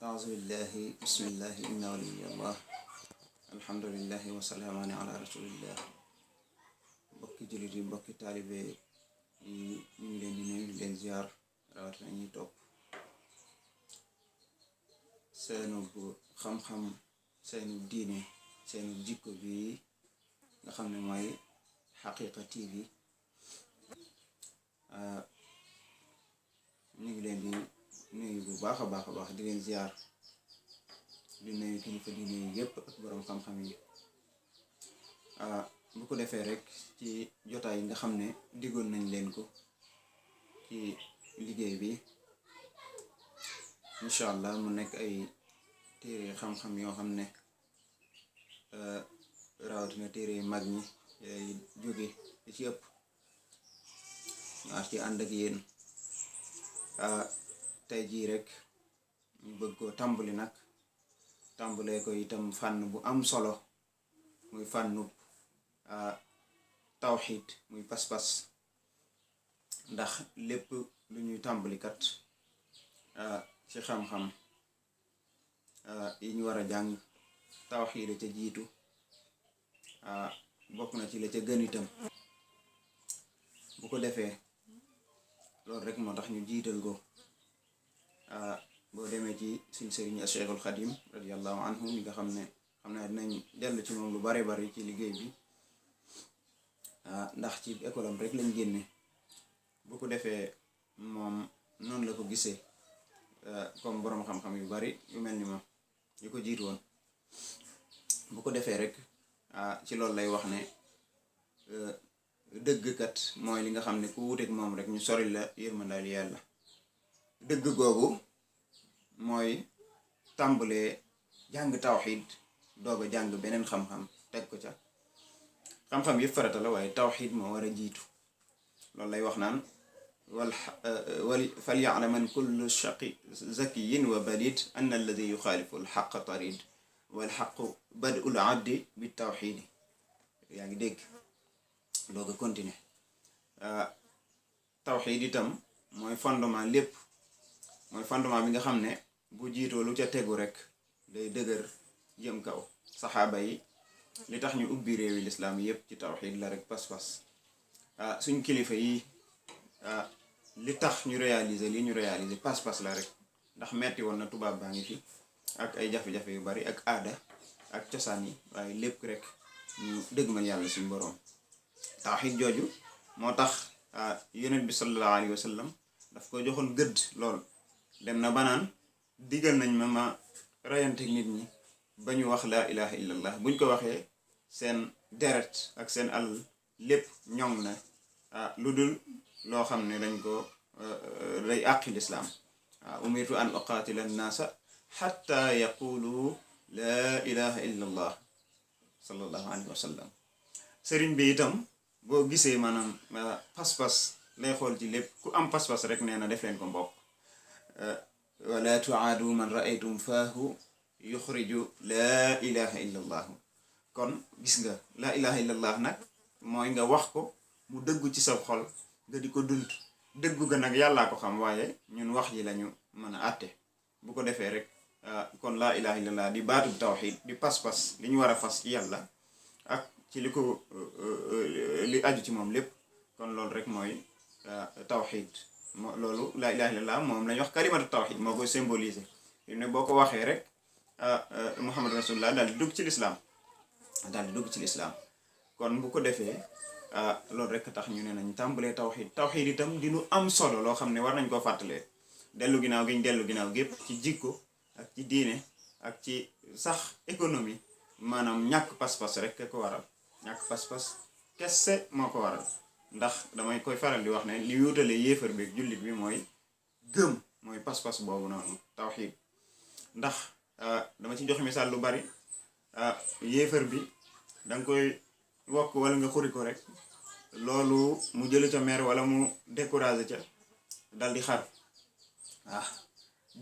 أعوذ بالله بسم الله إن ولي الله الحمد لله وسلaamun ala rasulillah. mbokki jullit yi mbokki taalibe yi ñu ngi leen di nuyu di leen ziar rawatina ñuy topp seenu xam-xam seenu diine seenu jikko bi nga xam ne mooy Haqiqa TV. ñu ngi leen di nuyu bu baax a baax di leen ziar di nuyu kilifa diine yi yépp ak borom xam-xam yi. bu ko defee rek ci jotaay yi nga xam ne diggoon nañ leen ko ci liggéey bi incha allah mu nekk ay téere xam-xam yoo xam ne rawatina téere mag ñi jóge ci ëpp ñoo ci ànd ak yéen. tey jii rek ñu bëgg koo tàmbali nag tàmbalee ko itam fànn bu am solo muy fànnu tawxiid muy pas-pas, ndax lépp lu ñuy tàmbalikat ci xam-xam yi ñu war a jàng tawxiid la ca jiitu, bokk na ci la ca gën itam. bu ko defee loolu rek moo tax ñu jiital ko. boo demee ci suñ sëriñ a Cheikhul Xadim radiyallahu anhu mi nga xam ne naa dinañ dellu ci moom lu bari ci liggéey bi, ndax ci école am rek lañ génne. bu ko defee moom noonu la ko gisee comme boroom xam-xam yu bari yu mel ni moom yu ko jiitu woon. bu ko defee rek ci loolu lay wax ne dëggkat mooy li nga xam ne ku wuteek moom rek ñu sori la yërmandaal yàlla. dëgg googu mooy tàmbalee jàng tawxiid doog a jàng beneen xam-xam teg ko ca. xam-xam yëpp farata la waaye tawxiid moo war a jiitu. loolu lay wax naan wal falya'laman kullu shaqi zakiyin wa balid an alladi yuxaalifu alxaqa tarid wal xaqu bad'ul abdi bi tawxiidi. yaa ngi dégg doog a continuer. tawxiid itam mooy fondement lépp, mooy fondement bi nga xam ne bu jiitoo lu ca tegu rek day dëgër jëm kaw. saxaaba yi li tax ñu ubbi réewi lislaam yépp ci tawxiid la rek, pas-pas. suñ kilifa yi li tax ñu réaliser li ñu réaliser pas-pas la rek, ndax metti woon na tubaab baa ngi fi ak ay jafe-jafe yu bari ak aada ak cosaan yi, waaye lépp rek ñu dëgg ma yàlla suñ boroom. tawxiid jooju moo tax yonent bi sallallahu alayhi wa sallam daf ko joxoon gëdd lool. dem na banaan digal nañ ma rayante nit ñi ba ñu wax laa ilaha illallah. buñ ko waxee seen deret ak seen alal lépp ñoŋ na, lu dul loo xam ne dañ ko day àqi lislaam. umirtu an uqaatila annaasa xatta yaqulu laa ilaha illallah sallallahu alayhi wa sallam. sëriñ bi itam boo gisee maanaam pas-pas lay xool ci lépp. ku am pas-pas rek nee na def leen ko mbokk. wala tuaadu man raaytum faahu yuxriju laa ilaha illa allah. kon gis nga laa ilaha illa allah nag mooy nga wax ko mu dëggu ci sa xol nga di ko dund. dëggu ga nag yàllaa ko xam, waaye ñun wax yi lañu mën a àtte. bu ko defee rek kon laa ilaha illa allah di baatub tawxiid di pas-pas li ñu war a fas ci yàlla ak ci li ko li aju ci moom lépp. kon loolu rek mooy tawxiid. loolu laa ilaha illallah moom lañu wax kalimatu tawxiid, moo koy symboliser. fi ne boo ko waxee rek muhammad rasulullah daal di dugg ci lislaam. kon bu ko defee loolu rek tax ñu ne nañ tàmbalee tawxiid. tawxiid itam di lu am solo loo xam ne war nañ koo fàttalee. dellu ginnaaw gi ñu dellu ginnaaw gépp ci jikko ak ci diine ak ci sax économie, maanaam ñàkk pas-pas rek ko waral. ñàkk pas-pas kese moo ko waral. ndax damay koy faral di wax ne li wutale yéefar bi ak jullit bi mooy gëm, mooy pas-pas boobu noonu tawxiid. ndax dama ci jox misaal lu bari. yéefar bi danga koy wokk wala nga xuri ko rek, loolu mu jël ca mer wala mu découragé ca dal di xar.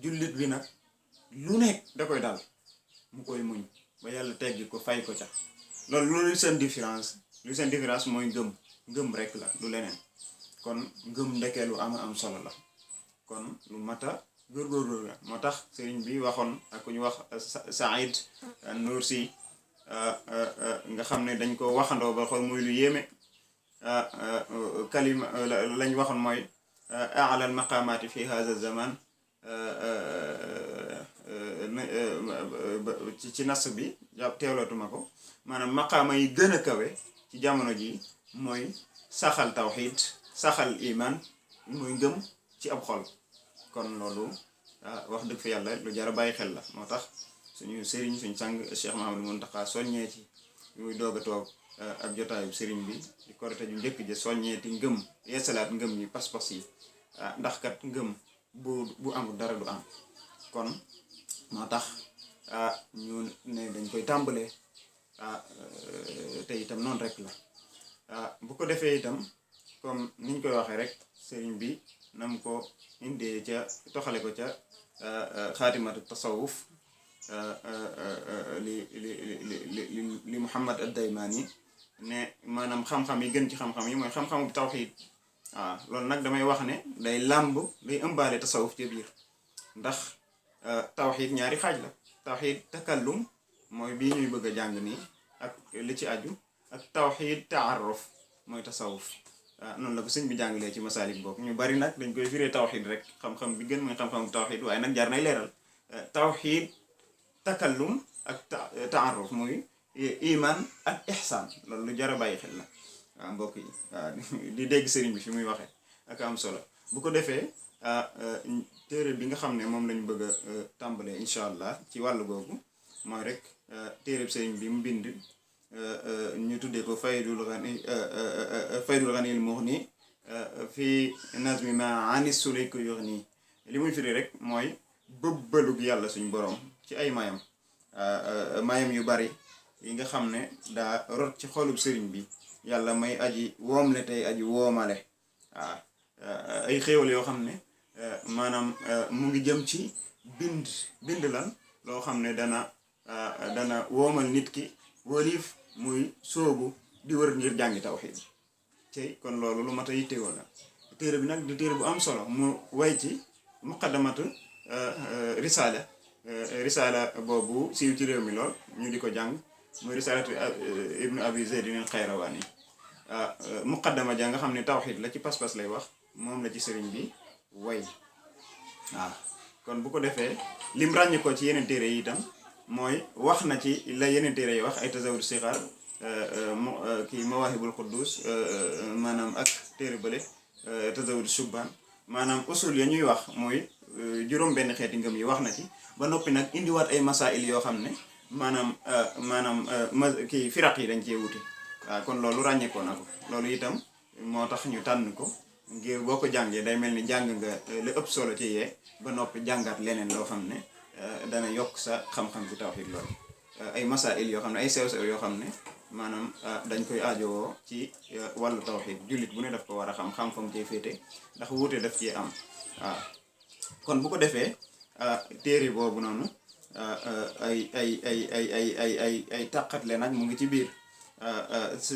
jullit bi nag lu nekk da koy dal mu koy muñ ba yàlla teggi ko fay ko ca. loolu luy seen différence mooy ngëm rek la, du leneen. kon ngëm ndekee lu am solo la. kon lu mata góorgóorlu la moo tax sëriñ bi waxoon ak ku ñu wax Saïd Nursi nga xam ne dañ ko waxandoo ba xool muy lu yéeme kalima lañ waxoon mooy a'la al maqamati fi hadha zaman ci nas bi teewlatuma ko maanaam maqaama yi gën a kawe ci jamono ji mooy saxal tawxiid saxal iman muy ngëm ci ab xol kon loolu wax dëgg fa yàlla lu jar a bàyyi xel la moo tax suñu sëriñ suñu sang Cheikh Mouhamadou Mountakha soññee ci muy doog a toog ak jotaayu sëriñ bi di korite ju njëkk ja soññeeti ngëm yeesalaat ngëm yi pas-pas yi ndax kat ngëm bu amul dara du am kon moo tax ñu ne dañ koy tàmbalee te itam noonu rek la bu ko defee itam comme niñ koy waxee rek sëriñ bi nam ko indee ca toxale ko ca xaatimatu tasawuf li Muhammad ad-Daymani ne maanaam xam-xam yi gën ci xam-xam yi mooy xam-xamu tawxiid waaw loolu nag damay wax ne day làmb day ëmbaale tasawuf ca biir ndax tawxiid ñaari xaaj la tawxiid takallum mooy bii ñuy bëgg a jàng nii ak li ci aju ak tawxiid taaruf mooy tasawuf noonu la ko sëñ bi jàngalee ci masaalik bokk ñu bari nag dañ koy firee tawxiid rek xam-xam bi gën mooy xam-xamu tawxiid waaye nag jar nay leeral tawxiid takallum ak taaruf muy iman ak ihsaan loolu lu jar a bàyyi xel la waaw mbokk yi waaw di dégg sëriñ bi fi muy waxee ak am solo bu ko defee téere bi nga xam ne moom lañu bëgg a tàmbalee incha allah ci wàllu googu mooy rek téere sëriñ bi mu bind ñu tuddee ko faydul ghaniyil mughni fi nazmi ma anis sulayku yughni li muy firi rek mooy bëbbalug yàlla suñ borom ci ay mayam mayam yu bari yi nga xam ne daa rot ci xolub sëriñ bi yàlla may aji woomle tey aji woomale waaw ay xéewal yoo xam ne maanaam mu ngi jëm ci bind lan loo xam ne dana woomal nit ki waliif muy soobu di wër ngir jàngi tawxiid tey kon loolu lu mat a yittewoo la téere bi nag di téere bu am solo mu way ci muqaddamatu risaala boobu siiw ci réew mi lool ñu di ko jàng muy risaalatu ibnu abi zaydin al xayrawaani muqaddama ja nga xam ne tawxiid la ci pas-pas lay wax moom la ci sëriñ bi way waaw kon bu ko defee lim ràññi ko ci yeneen téere yi itam mooy wax na ci la yeneen téere yi wax ay tazawudu sixaar kii mawaahibul quddus maanaam ak téere bële tazawudu subbaan maanaam usul ya ñuy wax mooy juróom benn xeeti ngëm yi wax na ci ba noppi nag indiwaat ay masail yoo xam ne maanaam kii firaq yi dañ cee wute waaw kon loolu ràññeekoo na ko loolu itam moo tax ñu tànn ko ngir boo ko jàngee day mel ni jàng nga li ëpp solo ci yee ba noppi jàngaat leneen loo xam ne dana yokk sa xam-xam ci tawxiid loolu ay masail yoo xam ne ay sew-sew yoo xam ne maanaam dañ koy aajowoo ci wàllu tawxiid jullit bu ne daf ko war a xam fa mu cay féete ndax wuute daf cee am waaw kon bu ko defee téere boobu noonu ay tàqatle nag mu ngi ci biir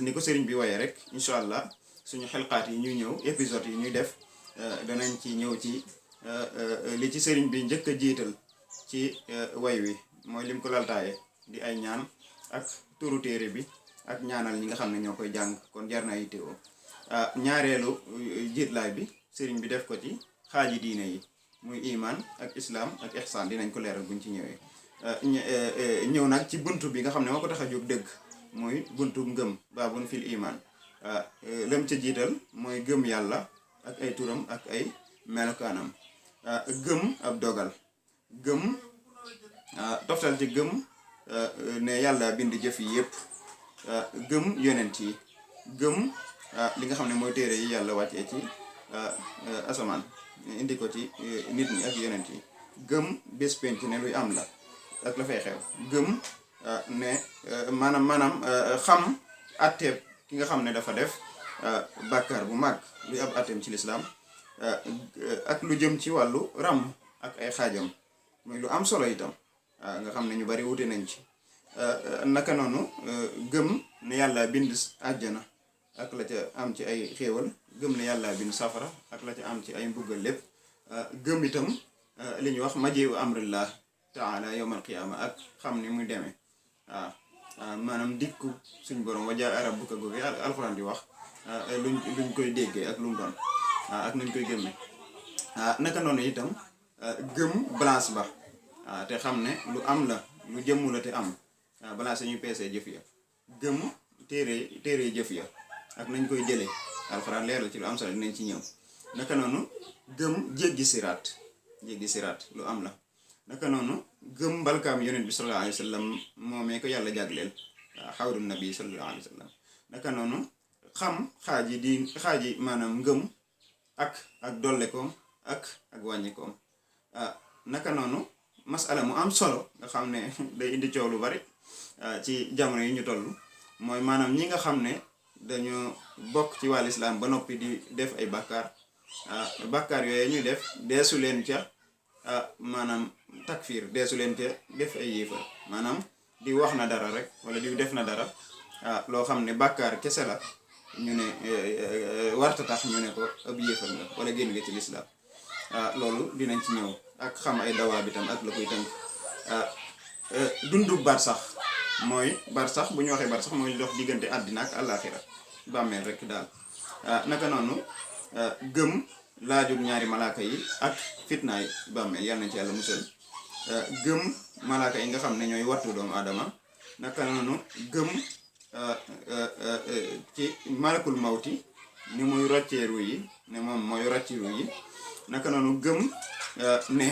ni ko sëriñ bi waye rek incha allah suñu xelqaat yi ñuy ñëw épisode yi ñuy def danañ ci ñëw ci li ci sëriñ bi njëkk a jiital ci way wi mooy lim ko laltaaye di ay ñaan ak turu téere bi ak ñaanal ñi nga xam ne ñoo koy jàng kon jar na yittewoo ñaareelu jiitlaay bi sëriñ bi def ko ci xaaji diine yi muy iman ak islam ak ihsan dinañ ko leeral buñ ci ñëwee ñëw nag ci buntu bi nga xam ne moo ko tax a jóg dëgg muy buntu ngëm baabun fil iman lëm ca jiital mooy gëm yàlla ak ay turam ak ay melokaanam gëm ab dogal gëm toftal ci gëm ne yàlla bind jëf yi yëpp gëm yonent yi gëm li nga xam ne mooy téere yi yàlla wàccee ci asamaan indi ko ci nit ñi ak yonent yi gëm bés penc ne luy am la ak la fay xew gëm ne maanaam xam atteeb ki nga xam ne dafa def bàkkaar bu mag luy ab atteem ci lislaam ak lu jëm ci wàllu ràmm ak ay xaajam muy lu am solo itam nga xam ne ñu bari wute nañ ci naka noonu gëm ne yàlla bind àjjana ak la ca am ci ay xéewal gëm ne yàlla bind safara ak la ca am ci ay mbuggal lépp gëm itam li ñuy wax majiu amrillah taala yawmal qiyaama ak xam ni muy demee waaw maanaam dikku suñ borom wajaa rabbuka googu alxuraan di wax luñ koy déggee ak lu mu doon ak nuñ koy gëmme naka noonu itam gëm balance ba te xam ne lu am la lu jëmmu la te am balance ñuy peesee jëf ya gëm téere jëf ya ak nañ koy jëlee alxuraan leer la ci lu am solo dinañ ci ñëw naka noonu gëm jéggi siraat lu am la naka noonu gëm mbalkaam yonent bi sallallahu alayhi wa sallam moomee ko yàlla jagleel xawru nabi sallallahu alayhi wa sallam naka noonu xam xaaji maanaam ngëm ak dollekoom ak wàññikoom naka noonu masala mu am solo nga xam ne day indi coow lu bari ci jamono yi ñu toll mooy maanaam ñi nga xam ne dañoo bokk ci wàll islam ba noppi di def ay bàkkaar yooyu ñuy def deesu leen ca maanaam takfir deesu leen ca def ay yéefar maanaam di wax na dara rek wala di def na dara loo xam ne bàkkaar kese la ñu ne warta tax ñu ne ko ab yéefar nga wala génn nga ci lislaam loolu dinañ ci ñëw ak xam ay dawaa bi tam ak la koy tënk dundu barsax mooy barsax bu ñu waxee barsax mooy dox diggante àddina ak àllaaxira bàmmeel rek daal naka noonu gëm laajug ñaari malaaka yi ak fitnaay bàmmeel yàlla nañ ci yàlla musal gëm malaaka yi nga xam ne ñooy wattu doomu aadama naka noonu gëm ci malakul mawti ni muy roccee ru yi ne moom mooy rocci ru yi naka noonu gëm ne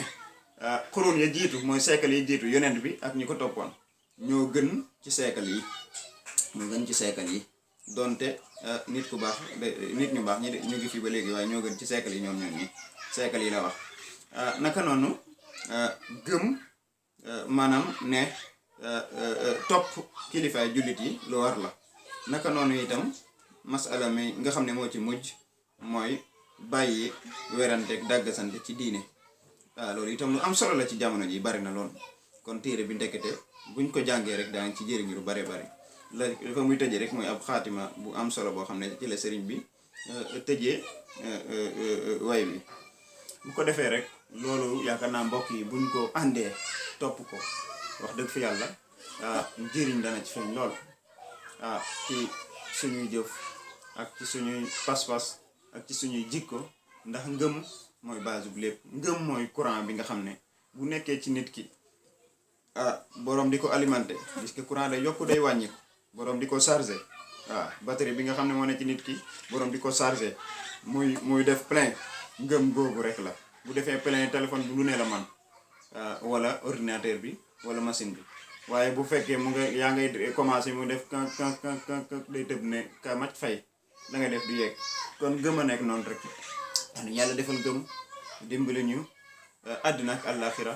xuruun ya jiitu mooy siècle yi jiitu yonent bi ak ñi ko toppoon ñoo gën ci siècle yi donte nit ku baax nit ñu baax ñi ñu ngi fi ba léegi waaye ñoo gën ci siècle yi ñoom ñi siècle yi la wax naka noonu gëm maanaam ne topp kilifaay jullit yi lu war la naka noonu itam masala mi nga xam ne moo ci mujj mooy bàyyi weranteeg dàggasante ci diine loolu itam lu am solo la ci jamono ji bari na lool kon téere bi ndekete buñ ko jàngee rek daan ci jëriñu lu bare bari la dafa muy tëjee rek mooy ab xaatima bu am solo boo xam ne ci la sëriñ bi tëjee way bi bu ko defee rek loolu yaakaar naa mbokk yi buñ ko àndee topp ko wax dëgg fi yàlla njëriñ dana ci feeñ lool ci suñuy jëf ak ci suñuy pas-pas ak ci suñuy jikko ndax ngëm mooy base bu lépp ngëm mooy courant bi nga xam ne bu nekkee ci nit ki boroom di ko alimenté puisque courant day yokku day wàññiku boroom di ko chargé batterie bi nga xam ne moo ne ci nit ki boroom di ko chargé muy def plein ngëm googu rek la bu defee plein téléphone bi lu ne la man wala ordinateur bi wala machine bi waaye bu fekkee mu nga yaa ngay commencé mu def kan day tëb ne ka mac fay da nga def du yegg kon gëm a nekk noonu rek yàlla defal gëm dimbali ñu àddina ak àllaaxira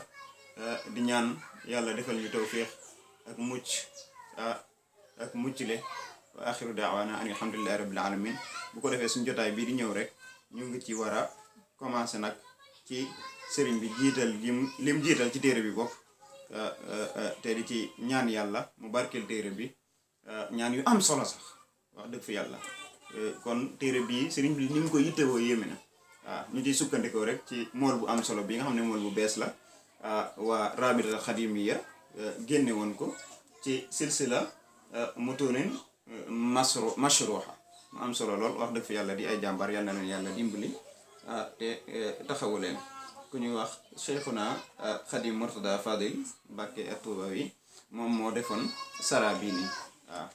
di ñaan yàlla defal ñu tawfiix ak mucc ak muccle wa axiru daawaana an alhamdulillahi rabbil alamin bu ko defee suñ jotaay bii di ñëw rek ñu ngi ci war a commencé nag ci sëriñ bi jiital lim jiital ci téere bi bokk te di ci ñaan yàlla mu barkeel téere bi ñaan yu am solo sax wax dëgg fi yàlla kon téere bii sëriñ bi ni mu ko yittewoo yéeme na ñu ciy sukkandikoo rek ci mool bu am solo bi nga xam ne mool bu bees la waa Rabitatul Xadimiya génne woon ko ci silsila mutunin mashruha mu am solo lool wax dëgg fi yàlla di ay jàmbaar yal na leen yàlla dimbali te taxawu leen ku ñuy wax Cheikhuna Xadim Murtada Fadil Mbàkke Tuubawi moom moo defoon sara bii nii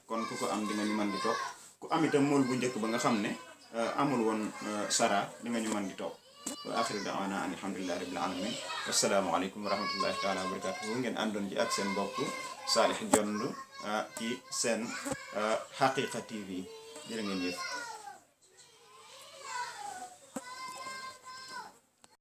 kon ku ko am di nga ñu mën di toog ku am itam mool bu njëkk ba nga xam ne amul woon sara di nga ñu mën di toog wa axiru daawana an alhamdulillahi rabbil alamin wassalaamu aleykum wa rahmatullahi taala wa barakatuhu ngeen àndoon ci ak seen mbokk Saalix Jonn ci seen Haqiqa TV jërë ngeen jëf